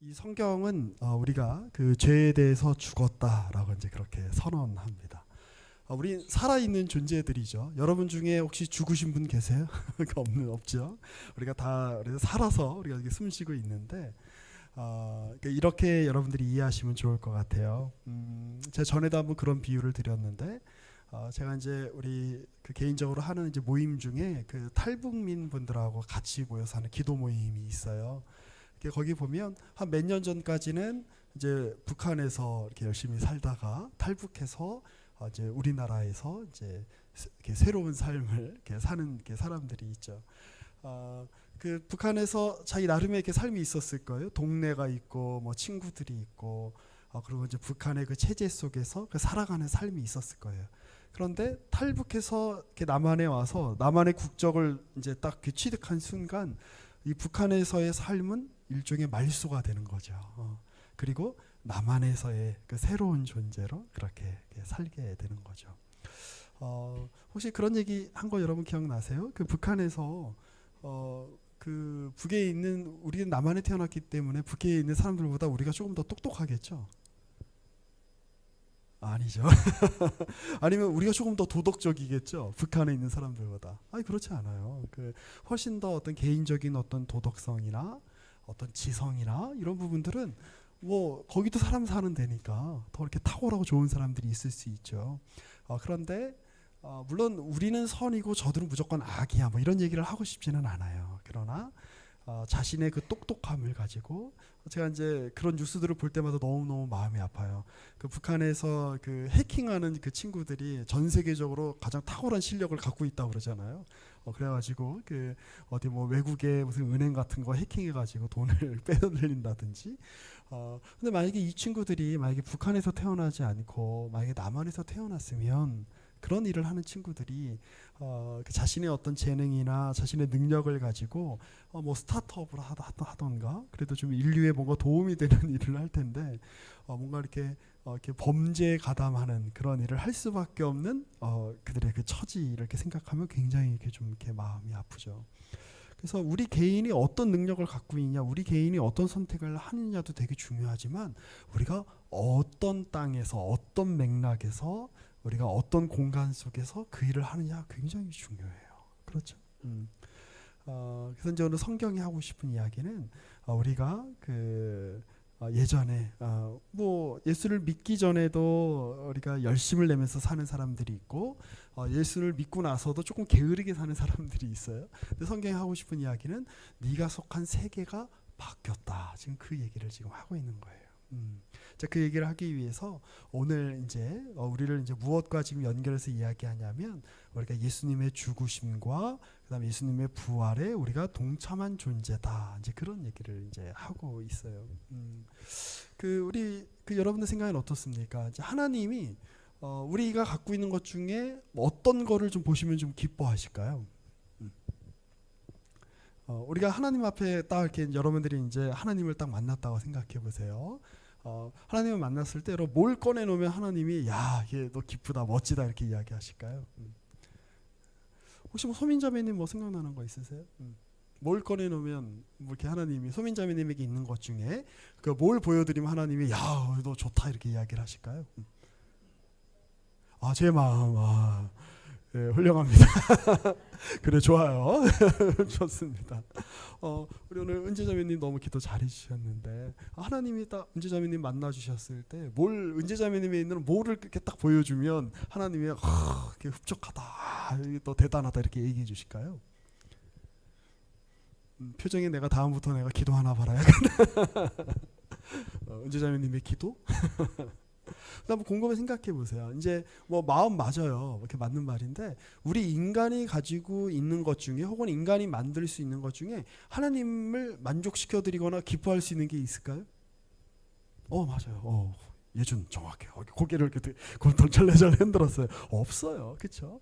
이 성경은 우리가 그 죄에 대해서 죽었다라고 이제 그렇게 선언합니다. 우리 살아있는 존재들이죠. 여러분 중에 혹시 죽으신 분 계세요? 없죠. 우리가 다 살아서 우리가 이렇게 숨쉬고 있는데 이렇게 여러분들이 이해하시면 좋을 것 같아요. 제가 전에도 한번 그런 비유를 드렸는데 제가 이제 우리 그 개인적으로 하는 이제 모임 중에 그 탈북민 분들하고 같이 모여서 하는 기도 모임이 있어요. 거기 보면 한 몇 년 전까지는 이제 북한에서 이렇게 열심히 살다가 탈북해서 이제 우리나라에서 이제 이렇게 새로운 삶을 이렇게 사는 이렇게 사람들이 있죠. 그 북한에서 자기 나름의 이렇게 삶이 있었을 거예요. 동네가 있고 뭐 친구들이 있고 그리고 이제 북한의 그 체제 속에서 그 살아가는 삶이 있었을 거예요. 그런데 탈북해서 이렇게 남한에 와서 남한의 국적을 이제 딱 취득한 순간 이 북한에서의 삶은 일종의 말소가 되는 거죠. 그리고 남한에서의 그 새로운 존재로 그렇게 살게 되는 거죠. 혹시 그런 얘기 한 거 여러분 기억나세요? 그 북한에서 그 북에 있는 우리는 남한에 태어났기 때문에 북에 있는 사람들보다 우리가 조금 더 똑똑하겠죠? 아니죠. 아니면 우리가 조금 더 도덕적이겠죠. 북한에 있는 사람들보다. 아니 그렇지 않아요. 그 훨씬 더 어떤 개인적인 어떤 도덕성이나 어떤 지성이나 이런 부분들은 뭐 거기도 사람 사는 데니까 더 이렇게 탁월하고 좋은 사람들이 있을 수 있죠. 그런데 물론 우리는 선이고 저들은 무조건 악이야 뭐 이런 얘기를 하고 싶지는 않아요. 그러나 자신의 그 똑똑함을 가지고 제가 이제 그런 뉴스들을 볼 때마다 너무너무 마음이 아파요. 그 북한에서 그 해킹하는 그 친구들이 전 세계적으로 가장 탁월한 실력을 갖고 있다고 그러잖아요. 그래가지고 그 어디 뭐 외국의 무슨 은행 같은 거 해킹해가지고 돈을 빼돌린다든지. 근데 만약에 이 친구들이 만약에 북한에서 태어나지 않고 만약에 남한에서 태어났으면 그런 일을 하는 친구들이 그 자신의 어떤 재능이나 자신의 능력을 가지고 뭐 스타트업을 하던가 그래도 좀 인류에 뭔가 도움이 되는 일을 할 텐데 뭔가 이렇게 범죄에 가담하는 그런 일을 할 수밖에 없는 그들의 그 처지 이렇게 생각하면 굉장히 이렇게 좀 이렇게 마음이 아프죠. 그래서 우리 개인이 어떤 능력을 갖고 있냐, 우리 개인이 어떤 선택을 하느냐도 되게 중요하지만 우리가 어떤 땅에서 어떤 맥락에서 우리가 어떤 공간 속에서 그 일을 하느냐 굉장히 중요해요. 그렇죠? 그래서 이제 오늘 성경이 하고 싶은 이야기는 우리가 그 예전에 뭐 예수를 믿기 전에도 우리가 열심을 내면서 사는 사람들이 있고 예수를 믿고 나서도 조금 게으르게 사는 사람들이 있어요. 근데 성경이 하고 싶은 이야기는 네가 속한 세계가 바뀌었다. 지금 그 얘기를 지금 하고 있는 거예요. 자, 그 얘기를 하기 위해서 오늘 이제 우리를 이제 무엇과 지금 연결해서 이야기하냐면 우리가 예수님의 죽으심과 그다음에 예수님의 부활에 우리가 동참한 존재다. 이제 그런 얘기를 이제 하고 있어요. 그 우리 그 여러분들 생각은 어떻습니까? 이제 하나님이 우리가 갖고 있는 것 중에 어떤 거를 좀 보시면 좀 기뻐하실까요? 우리가 하나님 앞에 딱 이렇게 여러분들이 이제 하나님을 딱 만났다고 생각해 보세요. 하나님을 만났을 때 여러분 뭘 꺼내 놓으면 하나님이 야, 얘 너 기쁘다, 멋지다 이렇게 이야기하실까요? 혹시 뭐 소민자매님 뭐 생각나는 거 있으세요? 뭘 꺼내 놓으면 뭐 이렇게 하나님이 소민자매님에게 있는 것 중에 그 뭘 보여드리면 하나님이 야, 너 좋다 이렇게 이야기를 하실까요? 제 마음 네, 훌륭합니다. 그래 좋아요. 좋습니다. 우리 오늘 은재자매님 너무 기도 잘해주셨는데 하나님이 딱 은재자매님 만나주셨을 때 뭘 은재자매님에 있는 뭐를 이렇게 딱 보여주면 하나님이 이렇게 흡족하다, 또 대단하다 이렇게 얘기해 주실까요? 표정이 내가 다음부터 내가 기도 하나 바라야겠다. 은재자매님의 기도? 한번 곰곰이 생각해 보세요. 이제 뭐 마음 맞아요. 이렇게 맞는 말인데 우리 인간이 가지고 있는 것 중에 혹은 인간이 만들 수 있는 것 중에 하나님을 만족시켜 드리거나 기뻐할 수 있는 게 있을까요? 맞아요. 예준 정확해요. 고개를 이렇게 덜덜레덜 흔들었어요. 없어요. 그렇죠?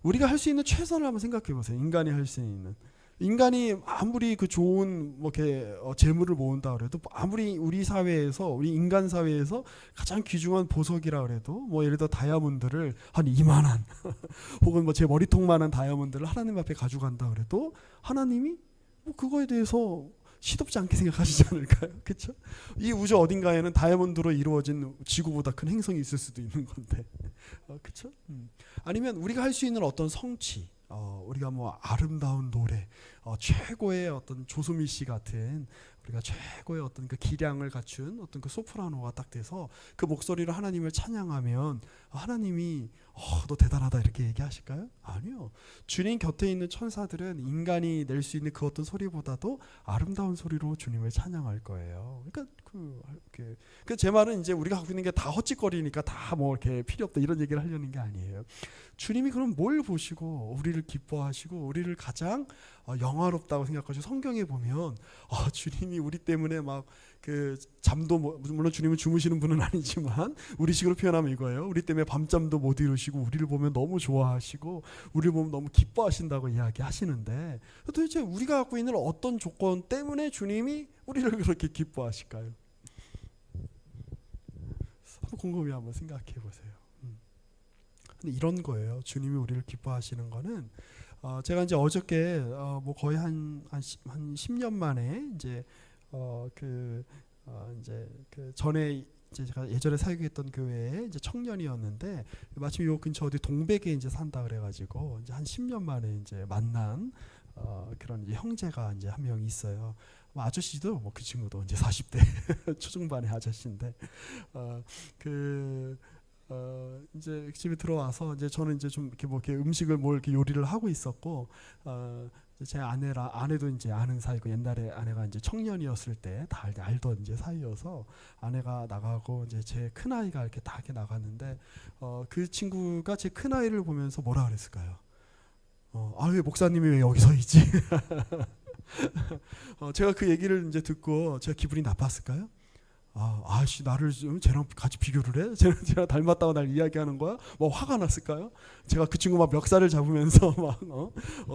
우리가 할 수 있는 최선을 한번 생각해 보세요. 인간이 할 수 있는. 인간이 아무리 그 좋은 뭐 이렇게 재물을 모은다 그래도 아무리 우리 사회에서 우리 인간 사회에서 가장 귀중한 보석이라 그래도 뭐 예를 들어 다이아몬드를 한 이만한 혹은 뭐 제 머리통만한 다이아몬드를 하나님 앞에 가져간다 그래도 하나님이 뭐 그거에 대해서 시덥지 않게 생각하시지 않을까요? 그렇죠? 이 우주 어딘가에는 다이아몬드로 이루어진 지구보다 큰 행성이 있을 수도 있는 건데, 그렇죠? 아니면 우리가 할 수 있는 어떤 성취, 우리가 뭐 아름다운 노래, 최고의 어떤 조수미 씨 같은 우리가 최고의 어떤 그 기량을 갖춘 어떤 그 소프라노가 딱 돼서 그 목소리로 하나님을 찬양하면 하나님이 너 대단하다 이렇게 얘기하실까요? 아니요. 주님 곁에 있는 천사들은 인간이 낼 수 있는 그 어떤 소리보다도 아름다운 소리로 주님을 찬양할 거예요. 그러니까 제 말은 이제 우리가 갖고 있는 게 다 헛짓거리니까 다 뭐 이렇게 필요 없다 이런 얘기를 하려는 게 아니에요. 주님이 그럼 뭘 보시고 우리를 기뻐하시고 우리를 가장 영화롭다고 생각하시고 성경에 보면 주님이 우리 때문에 막 그 잠도 물론 주님은 주무시는 분은 아니지만 우리식으로 표현하면 이거예요. 우리 때문에 밤잠도 못 이루시고 우리를 보면 너무 좋아하시고 우리를 보면 너무 기뻐하신다고 이야기하시는데 도대체 우리가 갖고 있는 어떤 조건 때문에 주님이 우리를 그렇게 기뻐하실까요? 한번 곰곰이 한번 생각해 보세요. 근데 이런 거예요. 주님이 우리를 기뻐하시는 거는 제가 이제 어저께 뭐 거의 한 10년 만에 이제 이제 그 전에 이제 제가 예전에 사역했던 교회에 이제 청년이었는데 마침 요 근처 어디 동백에 이제 산다 그래가지고 이제 한 10년 만에 이제 만난 그런 이제 형제가 이제 한 명 있어요. 뭐 아저씨도 뭐 그 친구도 이제 40대 초중반의 아저씨인데 이제 집에 들어와서 이제 저는 이제 좀 이렇게 뭐 이렇게 음식을 뭘 이렇게 요리를 하고 있었고 제 아내도 이제 아는 사이고 옛날에 아내가 이제 청년이었을 때 다 알던 이제 사이여서 아내가 나가고 이제 제 큰 아이가 이렇게 다 이렇게 나갔는데 그 친구가 제 큰 아이를 보면서 뭐라 그랬을까요? 왜 목사님이 왜 여기 서 있지? 제가 그 얘기를 이제 듣고 제가 기분이 나빴을까요? 아씨 나를 좀 쟤랑 같이 비교를 해? 쟤랑 닮았다고 날 이야기하는 거야? 뭐 화가 났을까요? 제가 그 친구 막 멱살을 잡으면서 막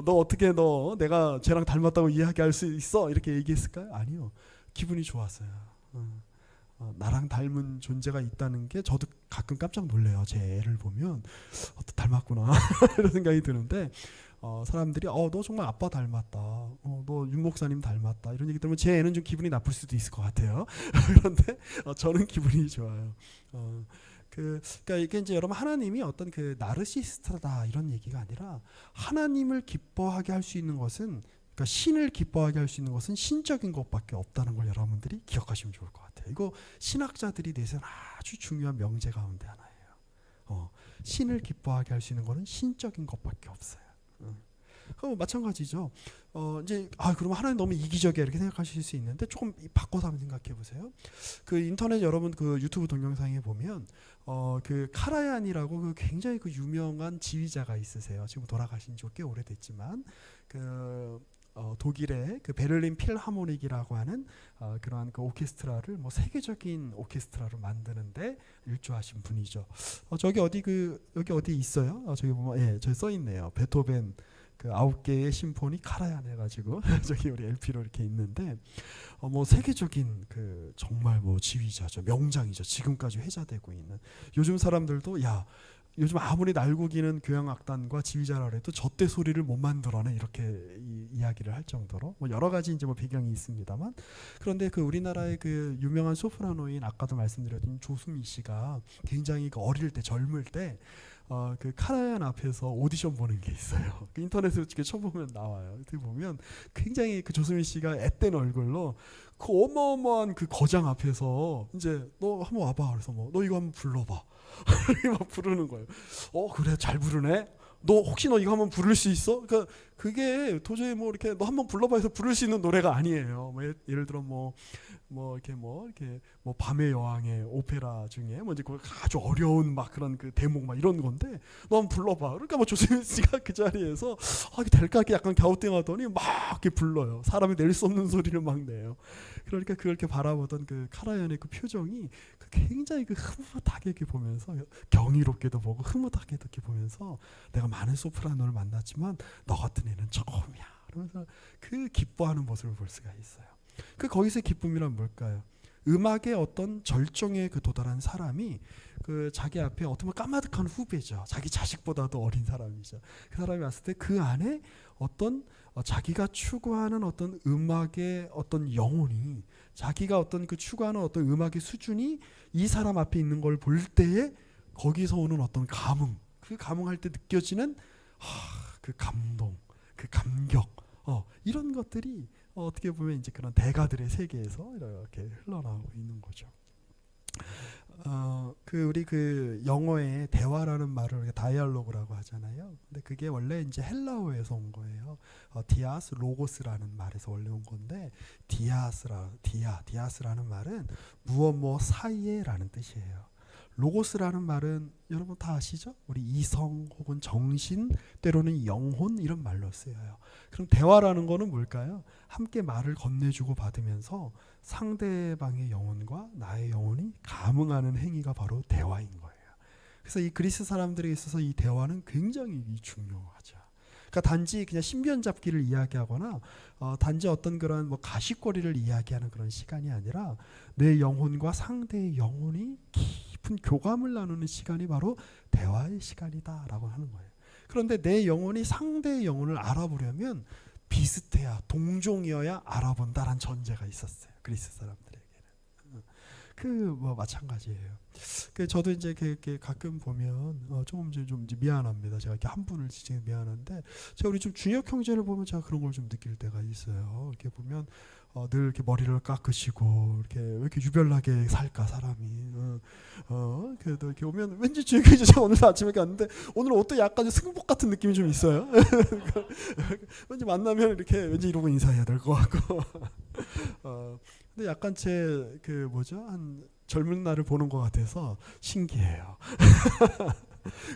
너 어떻게 내가 쟤랑 닮았다고 이야기할 수 있어? 이렇게 얘기했을까요? 아니요. 기분이 좋았어요. 나랑 닮은 존재가 있다는 게 저도 가끔 깜짝 놀래요. 제 애를 보면 닮았구나 이런 생각이 드는데 사람들이 너 정말 아빠 닮았다. 너 윤 목사님 닮았다. 이런 얘기 들으면 제 애는 좀 기분이 나쁠 수도 있을 것 같아요. 그런데 저는 기분이 좋아요. 그러니까 이게 이제 여러분 하나님이 어떤 그 나르시스트다 이런 얘기가 아니라 하나님을 기뻐하게 할 수 있는 것은 그러니까 신을 기뻐하게 할 수 있는 것은 신적인 것밖에 없다는 걸 여러분들이 기억하시면 좋을 것 같아요. 이거 신학자들이 내세운 아주 중요한 명제 가운데 하나예요. 신을 기뻐하게 할 수 있는 것은 신적인 것밖에 없어요. 마찬가지죠. 이제 그러면 하나님 너무 이기적이야 이렇게 생각하실 수 있는데 조금 바꿔서 한번 생각해 보세요. 그 인터넷 여러분 그 유튜브 동영상에 보면 그 카라얀이라고 그 굉장히 그 유명한 지휘자가 있으세요. 지금 돌아가신 지 꽤 오래됐지만 그 독일의 그 베를린 필하모닉이라고 하는 그러한 그 오케스트라를 뭐 세계적인 오케스트라로 만드는데 일조하신 분이죠. 저기 어디 여기 어디 있어요? 저기 보면 저기 써 있네요. 베토벤 그 9개의 심포니 카라얀 해가지고 저기 우리 LP로 이렇게 있는데 뭐 세계적인 그 정말 뭐 지휘자죠. 명장이죠. 지금까지 회자되고 있는. 요즘 사람들도 요즘 아무리 날고기는 교향악단과 지휘자라 해도 저때 소리를 못 만들어내 이렇게 이야기를 할 정도로 뭐 여러 가지 이제 뭐 배경이 있습니다만 그런데 그 우리나라의 그 유명한 소프라노인 아까도 말씀드렸던 조수미 씨가 굉장히 그 어릴 때 젊을 때 그 카라얀 앞에서 오디션 보는 게 있어요. 그 인터넷으로 이렇게 쳐보면 나와요. 이렇게 보면 굉장히 그 조수미 씨가 앳된 얼굴로 그 어마어마한 그 거장 앞에서 이제 너 한번 와봐. 그래서 너 이거 한번 불러봐. 이렇게 막 부르는 거예요. 그래 잘 부르네. 너 혹시 너 이거 한번 부를 수 있어? 그러니까 그게 도저히 뭐 이렇게 너 한번 불러봐 해서 부를 수 있는 노래가 아니에요. 뭐 예를 들어 이렇게 밤의 여왕의 오페라 중에 뭐 이제 그 아주 어려운 막 그런 그 대목 막 이런 건데 너 한번 불러봐. 그러니까 뭐 조세민 씨가 그 자리에서 이게 될까 이렇게 약간 갸우뚱하더니 막 이렇게 불러요. 사람이 낼 수 없는 소리를 막 내요. 그러니까 그렇게 바라보던 그 카라얀의 그 표정이 굉장히 그 흐뭇하게 이렇게 보면서 경이롭게도 보고 흐뭇하게도 이렇게 보면서 내가 많은 소프라노를 만났지만 너 같은 애는 처음이야. 그러면서 그 기뻐하는 모습을 볼 수가 있어요. 그 거기서의 기쁨이란 뭘까요? 음악의 어떤 절정에 그 도달한 사람이 그 자기 앞에 어떻게 보면 까마득한 후배죠. 자기 자식보다도 어린 사람이죠. 그 사람이 왔을 때 그 안에 어떤 자기가 추구하는 어떤 음악의 어떤 영혼이, 자기가 어떤 그 추구하는 어떤 음악의 수준이 이 사람 앞에 있는 걸 볼 때에 거기서 오는 어떤 감흥, 그 감흥할 때 느껴지는 그 감동, 그 감격, 이런 것들이 어떻게 보면 이제 그런 대가들의 세계에서 이렇게 흘러나오고 있는 거죠. 우리 그 영어에 대화라는 말을 우리가 다이얼로그라고 하잖아요. 근데 그게 원래 이제 헬라어에서 온 거예요. 디아스 로고스라는 말에서 원래 온 건데, 디아스라는 말은 무엇 사이에라는 뜻이에요. 로고스라는 말은 여러분 다 아시죠? 우리 이성 혹은 정신, 때로는 영혼 이런 말로 쓰여요. 그럼 대화라는 거는 뭘까요? 함께 말을 건네주고 받으면서 상대방의 영혼과 나의 영혼이 감응하는 행위가 바로 대화인 거예요. 그래서 이 그리스 사람들에 있어서 이 대화는 굉장히 중요하죠. 그러니까 단지 그냥 신변 잡기를 이야기하거나 단지 어떤 그런 뭐 가십거리를 이야기하는 그런 시간이 아니라 내 영혼과 상대의 영혼이 깊은 교감을 나누는 시간이 바로 대화의 시간이다라고 하는 거예요. 그런데 내 영혼이 상대의 영혼을 알아보려면 비슷해야, 동종이어야 알아본다라는 전제가 있었어요. 그리스 사람들에게는. 뭐 마찬가지예요. 저도 이제 가끔 보면 좀 이제 미안합니다. 제가 이렇게 한 분을 지칭해 미안한데, 제가 우리 좀 중역 형제를 보면 제가 그런 걸 좀 느낄 때가 있어요. 이렇게 보면 늘 이렇게 머리를 깎으시고 이렇게 왜 이렇게 유별나게 살까 사람이. 그래도 이렇게 오면 왠지 중역 형제, 제가 오늘 아침에 갔는데 오늘 옷도 약간 승복 같은 느낌이 좀 있어요. 왠지 만나면 이렇게 왠지 이러고 인사해야 될 것 같고. 근데 약간 제 한 젊은 날을 보는 것 같아서 신기해요.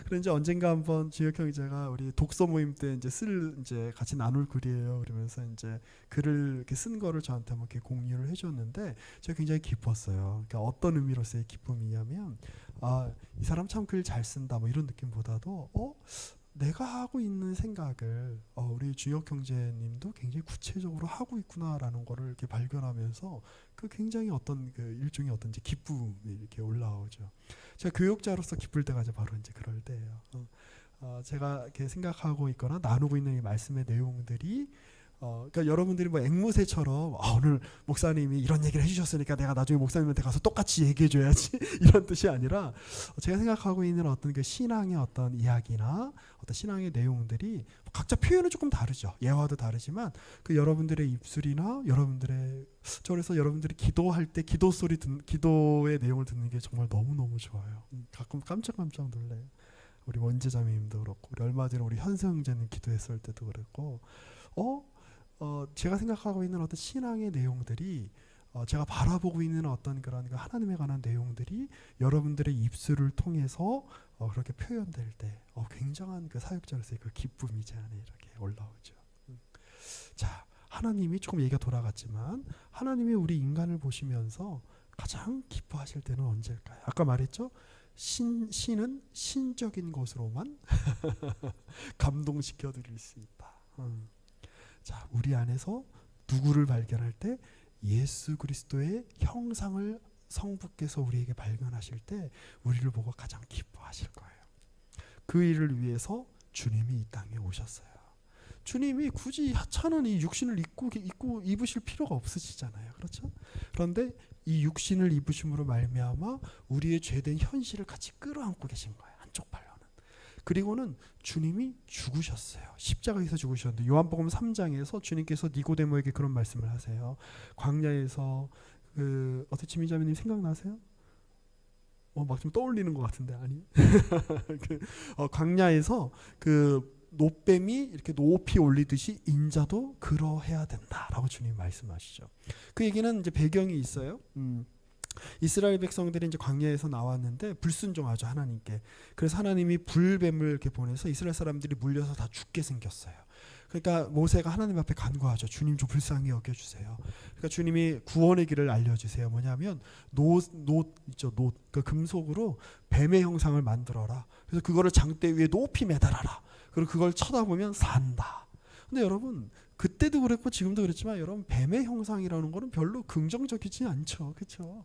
그런데 언젠가 한번 지혁 형제가 우리 독서 모임 때 이제 같이 나눌 글이에요. 그러면서 이제 글을 이렇게 쓴 거를 저한테 한번 이렇게 공유를 해줬는데 제가 굉장히 기뻤어요. 그러니까 어떤 의미로서의 기쁨이냐면, 이 사람 참 글 잘 쓴다 뭐 이런 느낌보다도 내가 하고 있는 생각을 우리 주혁 형제님도 굉장히 구체적으로 하고 있구나라는 거를 이렇게 발견하면서 그 굉장히 어떤 일종의 어떤 이제 기쁨이 이렇게 올라오죠. 제가 교육자로서 기쁠 때가 바로 이제 그럴 때예요. 제가 이렇게 생각하고 있거나 나누고 있는 이 말씀의 내용들이 그러니까 여러분들이 뭐 앵무새처럼 오늘 목사님이 이런 얘기를 해주셨으니까 내가 나중에 목사님한테 가서 똑같이 얘기해줘야지 이런 뜻이 아니라, 제가 생각하고 있는 어떤 그 신앙의 어떤 이야기나 어떤 신앙의 내용들이 각자 표현은 조금 다르죠. 예화도 다르지만 그 여러분들의 입술이나 그래서 여러분들이 기도할 때 기도의 내용을 듣는 게 정말 너무너무 좋아요. 가끔 깜짝깜짝 놀래요. 우리 원재자매님도 그렇고, 우리 얼마 전에 우리 현세 형제님 기도했을 때도 그랬고, 제가 생각하고 있는 어떤 신앙의 내용들이, 제가 바라보고 있는 어떤 그런 하나님에 관한 내용들이 여러분들의 입술을 통해서 그렇게 표현될 때 굉장한 그 사역자로서의 그 기쁨이 제 안에 이렇게 올라오죠. 자, 하나님이 조금 얘기가 돌아갔지만 하나님이 우리 인간을 보시면서 가장 기뻐하실 때는 언제일까요? 아까 말했죠? 신은 신적인 것으로만 감동시켜 드릴 수 있다. 자, 우리 안에서 누구를 발견할 때 예수 그리스도의 형상을 성부께서 우리에게 발견하실 때 우리를 보고 가장 기뻐하실 거예요. 그 일을 위해서 주님이 이 땅에 오셨어요. 주님이 굳이 하찮은 이 육신을 입고 입으실 필요가 없으시잖아요. 그렇죠? 그런데 이 육신을 입으심으로 말미암아 우리의 죄된 현실을 같이 끌어안고 계신 거예요. 한쪽 발로는. 그리고는 주님이 죽으셨어요. 십자가에서 죽으셨는데 요한복음 3장에서 주님께서 니고데모에게 그런 말씀을 하세요. 광야에서 어떻게 지민자매님 생각나세요? 막 좀 떠올리는 것 같은데 아니? 광야에서 노뱀이 이렇게 높이 올리듯이 인자도 그러해야 된다라고 주님이 말씀하시죠. 그 얘기는 이제 배경이 있어요. 이스라엘 백성들이 이제 광야에서 나왔는데 불순종하죠 하나님께. 그래서 하나님이 불뱀을 이렇게 보내서 이스라엘 사람들이 물려서 다 죽게 생겼어요. 그러니까 모세가 하나님 앞에 간구하죠. 주님 좀 불쌍히 여겨주세요. 그러니까 주님이 구원의 길을 알려주세요. 뭐냐면 노 있죠. 그 금속으로 뱀의 형상을 만들어라. 그래서 그거를 장대 위에 높이 매달아라. 그리고 그걸 쳐다보면 산다. 근데 여러분 그때도 그랬고 지금도 그랬지만 여러분 뱀의 형상이라는 거는 별로 긍정적이지 않죠. 그렇죠?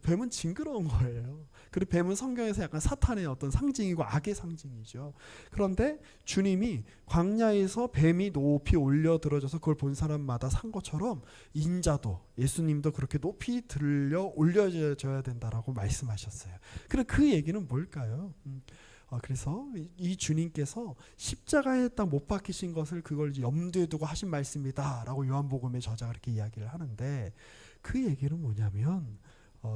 뱀은 징그러운 거예요. 그리고 뱀은 성경에서 약간 사탄의 어떤 상징이고 악의 상징이죠. 그런데 주님이 광야에서 뱀이 높이 올려 들어져서 그걸 본 사람마다 산 것처럼 인자도 예수님도 그렇게 높이 들려 올려져야 된다라고 말씀하셨어요. 그럼 그 얘기는 뭘까요? 그래서 이 주님께서 십자가에 딱 못 박히신 것을 그걸 염두에 두고 하신 말씀이다라고 요한복음의 저자가 그렇게 이야기를 하는데 그 얘기는 뭐냐면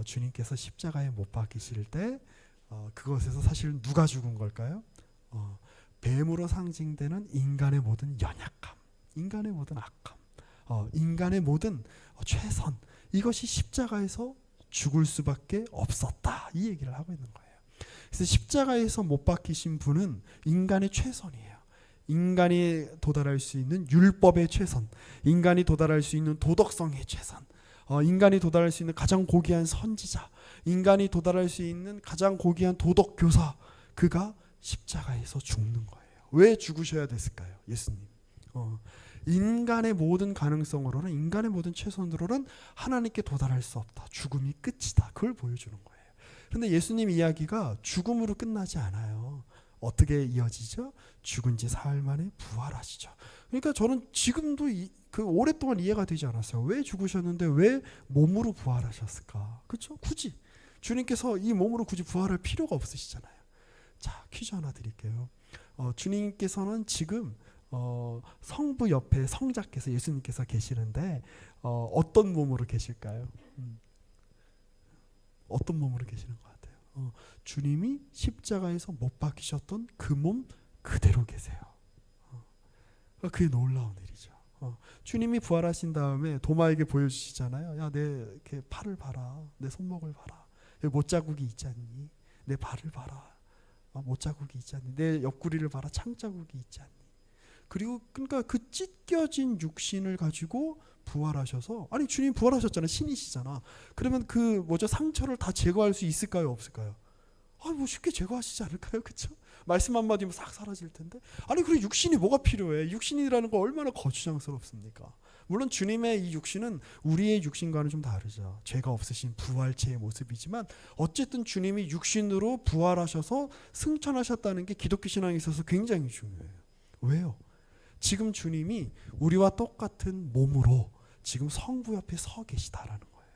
주님께서 십자가에 못 박히실 때 그것에서 사실 누가 죽은 걸까요? 뱀으로 상징되는 인간의 모든 연약함, 인간의 모든 악함, 인간의 모든 최선, 이것이 십자가에서 죽을 수밖에 없었다, 이 얘기를 하고 있는 거예요. 그래서 십자가에서 못 박히신 분은 인간의 최선이에요. 인간이 도달할 수 있는 율법의 최선, 인간이 도달할 수 있는 도덕성의 최선, 인간이 도달할 수 있는 가장 고귀한 선지자, 인간이 도달할 수 있는 가장 고귀한 도덕교사, 그가 십자가에서 죽는 거예요. 왜 죽으셔야 됐을까요? 예수님. 인간의 모든 가능성으로는, 인간의 모든 최선으로는 하나님께 도달할 수 없다. 죽음이 끝이다. 그걸 보여주는 거예요. 그런데 예수님 이야기가 죽음으로 끝나지 않아요. 어떻게 이어지죠? 죽은 지 사흘 만에 부활하시죠. 그러니까 저는 지금도 오랫동안 이해가 되지 않았어요. 왜 죽으셨는데 왜 몸으로 부활하셨을까? 그렇죠? 굳이 주님께서 이 몸으로 굳이 부활할 필요가 없으시잖아요. 자, 퀴즈 하나 드릴게요. 주님께서는 지금 성부 옆에 성자께서, 예수님께서 계시는데 어떤 몸으로 계실까요? 어떤 몸으로 계시는 것 같아요? 주님이 십자가에서 못 박히셨던 그 몸 그대로 계세요. 그게 놀라운 일이죠. 주님이 부활하신 다음에 도마에게 보여주시잖아요. 야, 내 이렇게 팔을 봐라, 내 손목을 봐라. 못자국이 있지 않니? 내 발을 봐라, 못자국이 있지 않니? 내 옆구리를 봐라, 창자국이 있지 않니? 그리고 그러니까 그 찢겨진 육신을 가지고 부활하셔서, 아니 주님 부활하셨잖아요. 신이시잖아. 그러면 그 상처를 다 제거할 수 있을까요, 없을까요? 뭐 쉽게 제거하시지 않을까요? 그렇죠? 말씀 한마디면 싹 사라질 텐데. 아니 그리고 육신이 뭐가 필요해? 육신이라는 거 얼마나 거추장스럽습니까? 물론 주님의 이 육신은 우리의 육신과는 좀 다르죠. 죄가 없으신 부활체의 모습이지만 어쨌든 주님이 육신으로 부활하셔서 승천하셨다는 게 기독교 신앙에 있어서 굉장히 중요해요. 왜요? 지금 주님이 우리와 똑같은 몸으로 지금 성부 옆에 서 계시다라는 거예요.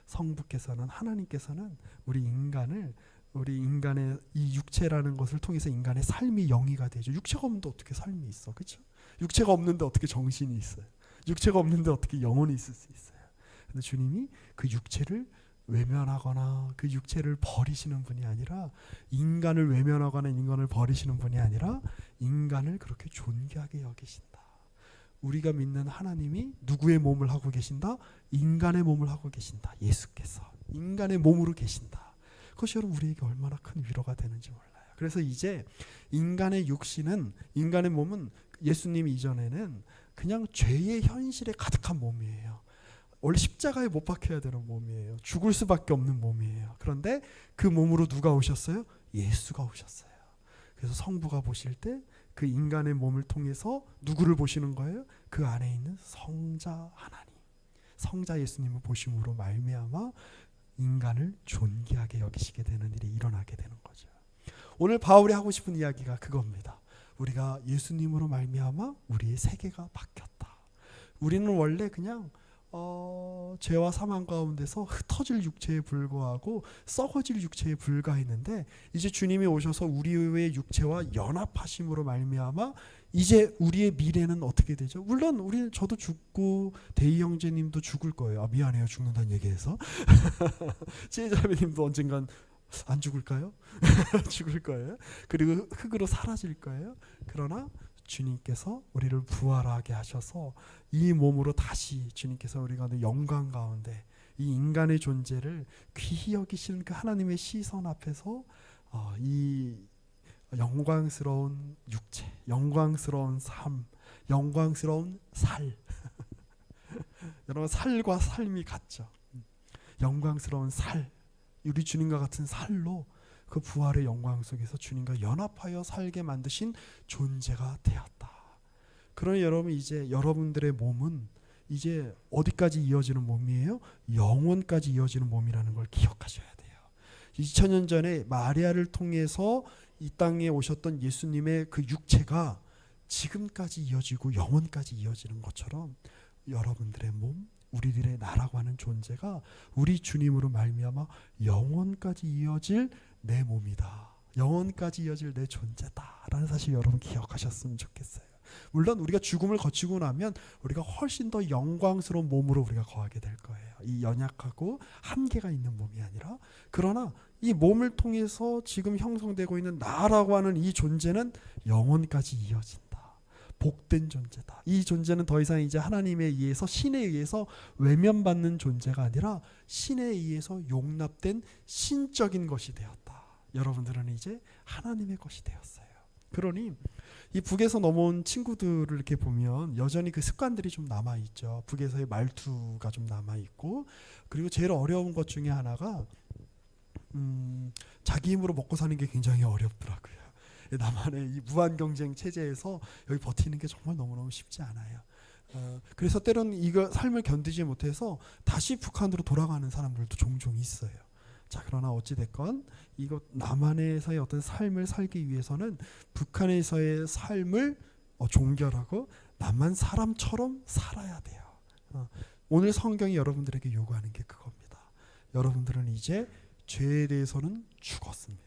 성부께서는, 하나님께서는 우리 인간의 이 육체라는 것을 통해서 인간의 삶이 영위가 되죠. 육체가 없는데 어떻게 삶이 있어, 그렇죠? 육체가 없는데 어떻게 정신이 있어요? 육체가 없는데 어떻게 영혼이 있을 수 있어요? 근데 주님이 그 육체를 외면하거나 그 육체를 버리시는 분이 아니라, 인간을 외면하거나 인간을 버리시는 분이 아니라 인간을 그렇게 존귀하게 여기신다. 우리가 믿는 하나님이 누구의 몸을 하고 계신다? 인간의 몸을 하고 계신다. 예수께서 인간의 몸으로 계신다. 그것이 여러분 우리에게 얼마나 큰 위로가 되는지 몰라요. 그래서 이제 인간의 육신은, 인간의 몸은 예수님 이전에는 그냥 죄의 현실에 가득한 몸이에요. 원래 십자가에 못 박혀야 되는 몸이에요. 죽을 수밖에 없는 몸이에요. 그런데 그 몸으로 누가 오셨어요? 예수가 오셨어요. 그래서 성부가 보실 때 그 인간의 몸을 통해서 누구를 보시는 거예요? 그 안에 있는 성자 하나님, 성자 예수님을 보심으로 말미암아 인간을 존귀하게 여기시게 되는 일이 일어나게 되는 거죠. 오늘 바울이 하고 싶은 이야기가 그겁니다. 우리가 예수님으로 말미암아 우리의 세계가 바뀌었다. 우리는 원래 그냥 죄와 사망 가운데서 흩어질 육체에 불과하고 썩어질 육체에 불과했는데, 이제 주님이 오셔서 우리의 육체와 연합하심으로 말미암아 이제 우리의 미래는 어떻게 되죠? 물론 저도 죽고 대희 형제님도 죽을 거예요. 미안해요, 죽는다는 얘기해서. 지혜자매님도 언젠간 안 죽을까요? 죽을 거예요. 그리고 흙으로 사라질 거예요. 그러나 주님께서 우리를 부활하게 하셔서 이 몸으로 다시 주님께서 우리가 영광 가운데 이 인간의 존재를 귀히 여기시는 그 하나님의 시선 앞에서 이 영광스러운 육체, 영광스러운 삶, 영광스러운 살 여러분, 살과 삶이 같죠. 영광스러운 살, 우리 주님과 같은 살로 그 부활의 영광 속에서 주님과 연합하여 살게 만드신 존재가 되었다. 그러니 여러분 이제 여러분들의 몸은 이제 어디까지 이어지는 몸이에요? 영원까지 이어지는 몸이라는 걸 기억하셔야 돼요. 2000년 전에 마리아를 통해서 이 땅에 오셨던 예수님의 그 육체가 지금까지 이어지고 영원까지 이어지는 것처럼 여러분들의 몸, 우리들의 나라고 하는 존재가 우리 주님으로 말미암아 영원까지 이어질 내 몸이다. 영원까지 이어질 내 존재다라는 사실 여러분 기억하셨으면 좋겠어요. 물론 우리가 죽음을 거치고 나면 우리가 훨씬 더 영광스러운 몸으로 우리가 거하게 될 거예요. 이 연약하고 한계가 있는 몸이 아니라, 그러나 이 몸을 통해서 지금 형성되고 있는 나라고 하는 이 존재는 영원까지 이어진다. 복된 존재다. 이 존재는 더 이상 이제 하나님에 의해서, 신에 의해서 외면받는 존재가 아니라 신에 의해서 용납된 신적인 것이 되었다. 여러분들은 이제 하나님의 것이 되었어요. 그러니 이 북에서 넘어온 친구들을 이렇게 보면 여전히 그 습관들이 좀 남아있죠. 북에서의 말투가 좀 남아있고, 그리고 제일 어려운 것 중에 하나가 자기 힘으로 먹고 사는 게 굉장히 어렵더라고요. 남한의 이 무한 경쟁 체제에서 여기 버티는 게 정말 너무너무 쉽지 않아요. 그래서 때로는 이거 삶을 견디지 못해서 다시 북한으로 돌아가는 사람들도 종종 있어요. 자, 그러나 어찌됐건 이거 남한에서의 어떤 삶을 살기 위해서는 북한에서의 삶을 종결하고 남한 사람처럼 살아야 돼요. 오늘 성경이 여러분들에게 요구하는 게 그겁니다. 여러분들은 이제 죄에 대해서는 죽었습니다.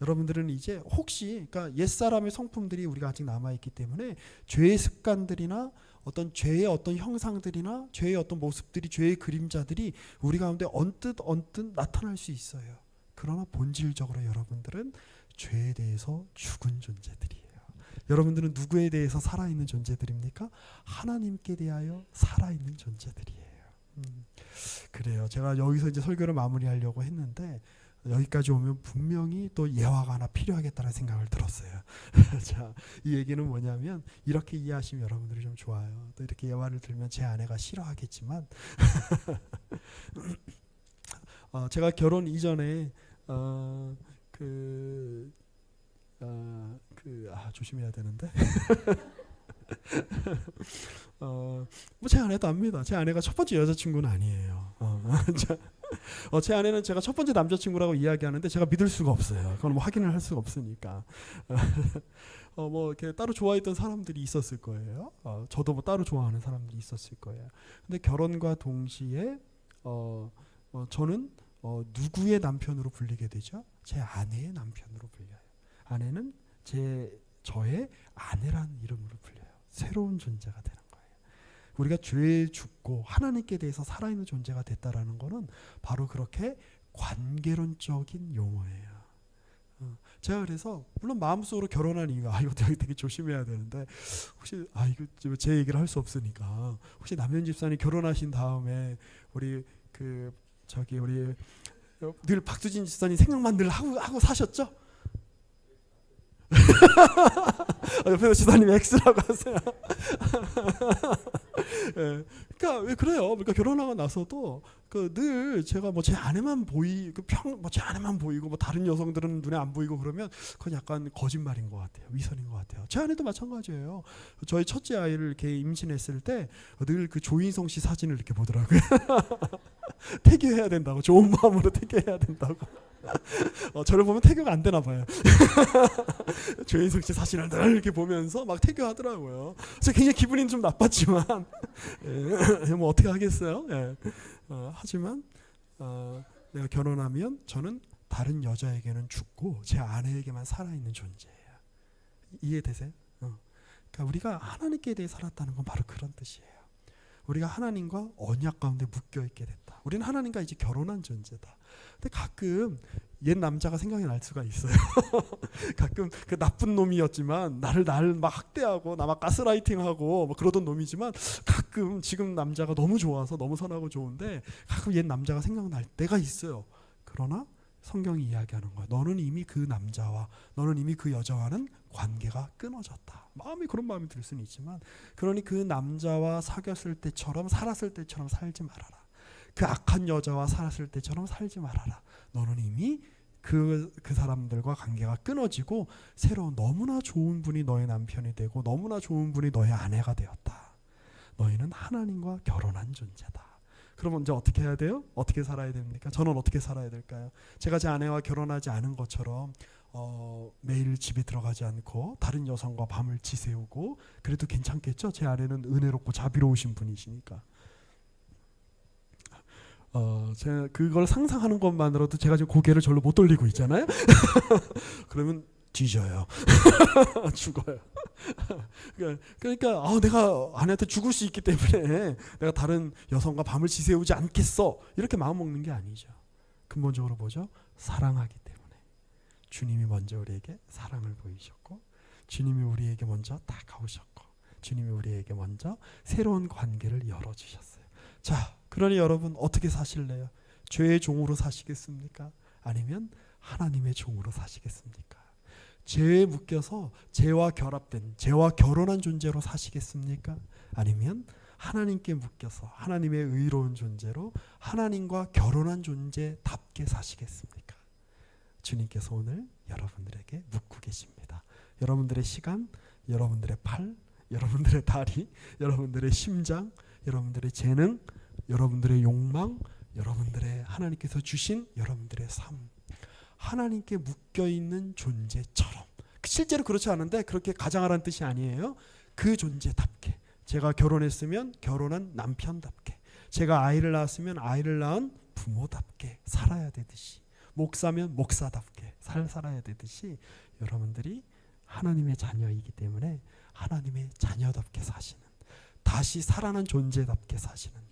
여러분들은 이제 혹시 그러니까 옛사람의 성품들이 우리가 아직 남아있기 때문에 죄의 습관들이나 어떤 죄의 어떤 형상들이나 죄의 어떤 모습들이, 죄의 그림자들이 우리 가운데 언뜻 나타날 수 있어요. 그러나 본질적으로 여러분들은 죄에 대해서 죽은 존재들이에요. 여러분들은 누구에 대해서 살아있는 존재들입니까? 하나님께 대하여 살아있는 존재들이에요. 그래요. 제가 여기서 이제 설교를 마무리하려고 했는데 여기까지 오면 분명히 또 예화가 하나 필요하겠다는 생각을 들었어요. 자, 이 얘기는 뭐냐면 이렇게 이해하시면 여러분들이 좀 좋아요. 또 이렇게 예화를 들면 제 아내가 싫어하겠지만 제가 결혼 이전에 조심해야 되는데 뭐 제 아내도 압니다. 제 아내가 첫 번째 여자친구는 아니에요. 제 아내는 제가 첫 번째 남자친구라고 이야기하는데 제가 믿을 수가 없어요. 그건 뭐 확인을 할 수가 없으니까. 뭐 이렇게 따로 좋아했던 사람들이 있었을 거예요. 저도 뭐 따로 좋아하는 사람들이 있었을 거예요. 근데 결혼과 동시에 저는 누구의 남편으로 불리게 되죠? 제 아내의 남편으로 불려요. 아내는 저의 아내라는 이름으로 불려요. 새로운 존재가 되는 거예요. 우리가 죄에 죽고 하나님께 대해서 살아있는 존재가 됐다라는 것은 바로 그렇게 관계론적인 용어예요. 제가 그래서 물론 마음속으로 결혼한 이유가 이거 되게 조심해야 되는데 혹시 이거 제 얘기를 할 수 없으니까 혹시 남현 집사님 결혼하신 다음에 우리 늘 박수진 집사님 생각만 늘 하고 사셨죠? 옆에서 지사님 X라고 하세요. 예. 그러니까 왜 그래요? 그러니까 결혼하고 나서도 늘 제가 뭐 제 아내만 제 아내만 보이고 뭐 다른 여성들은 눈에 안 보이고 그러면 그건 약간 거짓말인 것 같아요. 위선인 것 같아요. 제 아내도 마찬가지예요. 저희 첫째 아이를 이렇게 임신했을 때 늘 그 조인성 씨 사진을 이렇게 보더라고요. 태교해야 된다고, 좋은 마음으로 태교해야 된다고. 저를 보면 태교가 안 되나 봐요. 조인성 씨 사진을 늘 이렇게 보면서 막 태교하더라고요. 그래서 굉장히 기분이 좀 나빴지만 뭐 어떻게 하겠어요? 예. 하지만 내가 결혼하면 저는 다른 여자에게는 죽고 제 아내에게만 살아있는 존재예요. 이해되세요? 그러니까 우리가 하나님께 대해 살았다는 건 바로 그런 뜻이에요. 우리가 하나님과 언약 가운데 묶여있게 됐다. 우리는 하나님과 이제 결혼한 존재다. 근데 가끔 옛 남자가 생각이 날 수가 있어요. 가끔 그 나쁜 놈이었지만 나를 막 학대하고 나 막 가스라이팅하고 뭐 그러던 놈이지만 가끔 지금 남자가 너무 좋아서 너무 선하고 좋은데 가끔 옛 남자가 생각날 때가 있어요. 그러나 성경이 이야기하는 거야. 너는 이미 그 남자와 너는 이미 그 여자와는 관계가 끊어졌다. 그런 마음이 들 수는 있지만 그러니 그 남자와 사귀었을 때처럼 살았을 때처럼 살지 말아라. 그 악한 여자와 살았을 때처럼 살지 말아라. 너는 이미 그 사람들과 관계가 끊어지고 새로운 너무나 좋은 분이 너의 남편이 되고 너무나 좋은 분이 너의 아내가 되었다. 너희는 하나님과 결혼한 존재다. 그럼 이제 어떻게 해야 돼요? 어떻게 살아야 됩니까? 저는 어떻게 살아야 될까요? 제가 제 아내와 결혼하지 않은 것처럼 매일 집에 들어가지 않고 다른 여성과 밤을 지새우고 그래도 괜찮겠죠? 제 아내는 은혜롭고 자비로우신 분이시니까. 제가 그걸 상상하는 것만으로도 제가 지금 고개를 절로 못 돌리고 있잖아요. 그러면 뒤져요. 죽어요. 그러니까 내가 아내한테 죽을 수 있기 때문에 내가 다른 여성과 밤을 지새우지 않겠어 이렇게 마음 먹는 게 아니죠. 근본적으로 뭐죠? 사랑하기 때문에 주님이 먼저 우리에게 사랑을 보이셨고 주님이 우리에게 먼저 다가오셨고 주님이 우리에게 먼저 새로운 관계를 열어주셨어요. 자, 그러니 여러분 어떻게 사실래요? 죄의 종으로 사시겠습니까? 아니면 하나님의 종으로 사시겠습니까? 죄에 묶여서 죄와 결합된 죄와 결혼한 존재로 사시겠습니까? 아니면 하나님께 묶여서 하나님의 의로운 존재로 하나님과 결혼한 존재답게 사시겠습니까? 주님께서 오늘 여러분들에게 묻고 계십니다. 여러분들의 시간, 여러분들의 팔, 여러분들의 다리, 여러분들의 심장, 여러분들의 재능, 여러분들의 욕망, 여러분들의 하나님께서 주신 여러분들의 삶, 하나님께 묶여있는 존재처럼, 실제로 그렇지 않은데 그렇게 가장하라는 뜻이 아니에요. 그 존재답게, 제가 결혼했으면 결혼한 남편답게, 제가 아이를 낳았으면 아이를 낳은 부모답게 살아야 되듯이, 목사면 목사답게 살아야 되듯이 여러분들이 하나님의 자녀이기 때문에 하나님의 자녀답게 사시는, 다시 살아난 존재답게 사시는,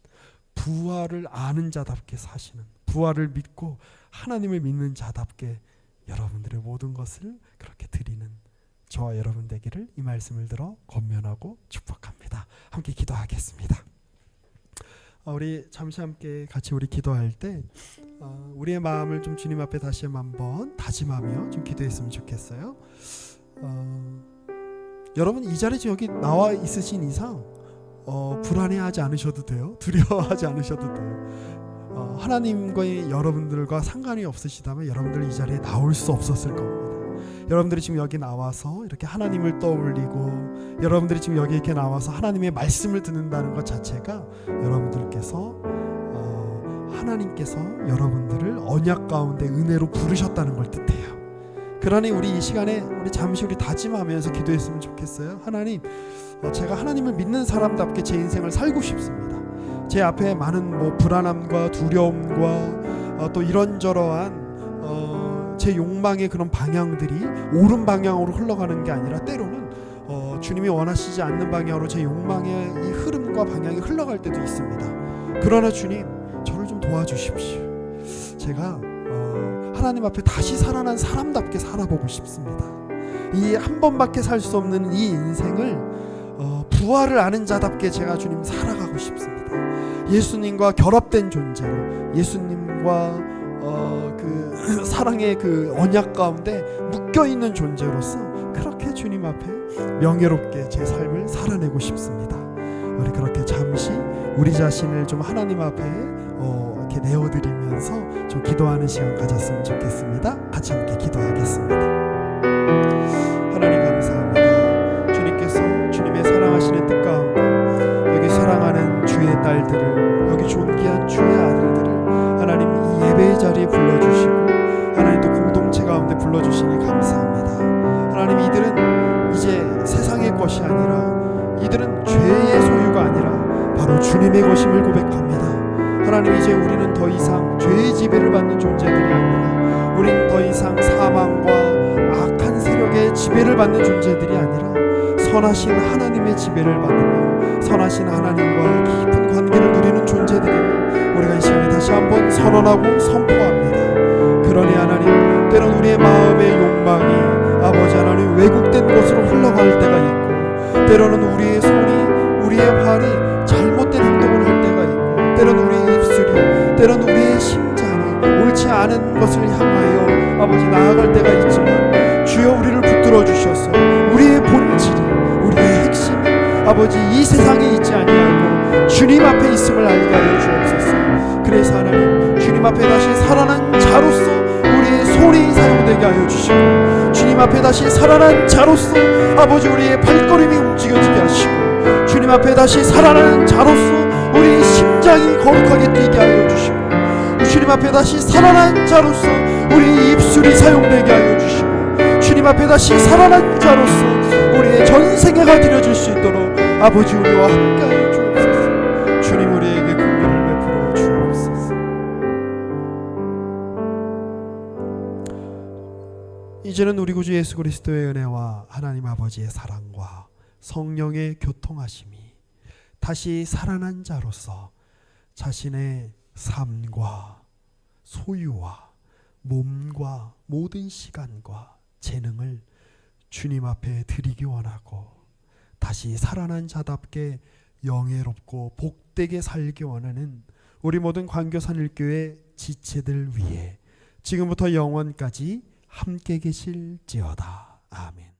부활을 아는 자답게 사시는, 부활을 믿고 하나님을 믿는 자답게 여러분들의 모든 것을 그렇게 드리는 저와 여러분 되기를 이 말씀을 들어 권면하고 축복합니다. 함께 기도하겠습니다. 우리 잠시 함께 같이 우리 기도할 때 우리의 마음을 좀 주님 앞에 다시 한번 다짐하며 좀 기도했으면 좋겠어요. 여러분 이 자리에 여기 나와 있으신 이상 불안해하지 않으셔도 돼요. 두려워하지 않으셔도 돼요. 하나님과의 여러분들과 상관이 없으시다면 여러분들 이 자리에 나올 수 없었을 겁니다. 여러분들이 지금 여기 나와서 이렇게 하나님을 떠올리고 여러분들이 지금 여기 이렇게 나와서 하나님의 말씀을 듣는다는 것 자체가 여러분들께서 하나님께서 여러분들을 언약 가운데 은혜로 부르셨다는 걸 뜻해요. 그러니 우리 이 시간에 우리 잠시 우리 다짐하면서 기도했으면 좋겠어요. 하나님, 제가 하나님을 믿는 사람답게 제 인생을 살고 싶습니다. 제 앞에 많은 불안함과 두려움과 또 이런저러한 제 욕망의 그런 방향들이 옳은 방향으로 흘러가는 게 아니라 때로는 주님이 원하시지 않는 방향으로 제 욕망의 이 흐름과 방향이 흘러갈 때도 있습니다. 그러나 주님, 저를 좀 도와주십시오. 제가 하나님 앞에 다시 살아난 사람답게 살아보고 싶습니다. 이 한 번밖에 살 수 없는 이 인생을 부활을 아는 자답게 제가 주님 살아가고 싶습니다. 예수님과 결합된 존재로, 예수님과 그 사랑의 그 언약 가운데 묶여있는 존재로서 그렇게 주님 앞에 명예롭게 제 삶을 살아내고 싶습니다. 우리 그렇게 잠시 우리 자신을 좀 하나님 앞에 이렇게 내어드리면서 좀 기도하는 시간 가졌으면 좋겠습니다. 같이 함께 기도하겠습니다. 하나님 감사합니다. 주님께서 주님의 사랑하시는 뜻 가운데 여기 사랑하는 주의 딸들을, 여기 존귀한 주의 아들들을 하나님 이 예배의 자리에 불러주시고 하나님 또 공동체 가운데 불러주시니 감사합니다. 하나님, 이들은 이제 세상의 것이 아니라, 이들은 죄의 소유가 아니라 바로 주님의 것임을 고백합니다. 하나님, 이제 우리는 더 이상 죄의 지배를 받는 존재들이 아니라, 우리는 더 이상 사망과 악한 세력의 지배를 받는 존재들이 아니라 선하신 하나님의 지배를 받으며 선하신 하나님과 깊은 관계를 누리는 존재들임을 우리가 이 시간에 다시 한번 선언하고 선포합니다. 그러니 하나님, 때론 우리의 마음의 욕망이 아버지 하나님 왜곡된 곳으로 흘러갈 때가 있고, 때로는 우리의 손이, 우리의 발이 잘못된 행동을 할 때가 있고, 때로는 우리의 입술이, 때로는 우리의 심장이 옳지 않은 것을 향하여 아버지 나아갈 때가 있지만, 주여 우리를 붙들어 주셔서 우리의 본질이, 우리의 핵심이 아버지 이 세상에 있지 아니하고 주님 앞에 있음을 알게 하여 주옵소서. 그래서 하나님, 주님 앞에 다시 살아난 자로서 우리의 우리의 손이 사용되게 하여 주시고 주님 앞에 다시 살아난 자로서 아버지 우리의 발걸음이 움직여지게 하시고 주님 앞에 다시 살아나는 자로서 우리의 심장이 거룩하게 뛰게 하여 주시고 주님 앞에 다시 살아난 자로서 우리의 입술이 사용되게 하여 주시고 주님 앞에 다시 살아난 자로서 우리의 전생애가 드려질 수 있도록 아버지 우리와 함께하여 주옵소서. 주님 우리에게 긍휼을 베풀어 주옵소서. 이제는 우리 구주 예수 그리스도의 은혜와 하나님 아버지의 사랑과 성령의 교통하심이 다시 살아난 자로서 자신의 삶과 소유와 몸과 모든 시간과 재능을 주님 앞에 드리기 원하고 다시 살아난 자답게 영예롭고 복되게 살기 원하는 우리 모든 광교산일교회 지체들 위해 지금부터 영원까지 함께 계실지어다. 아멘.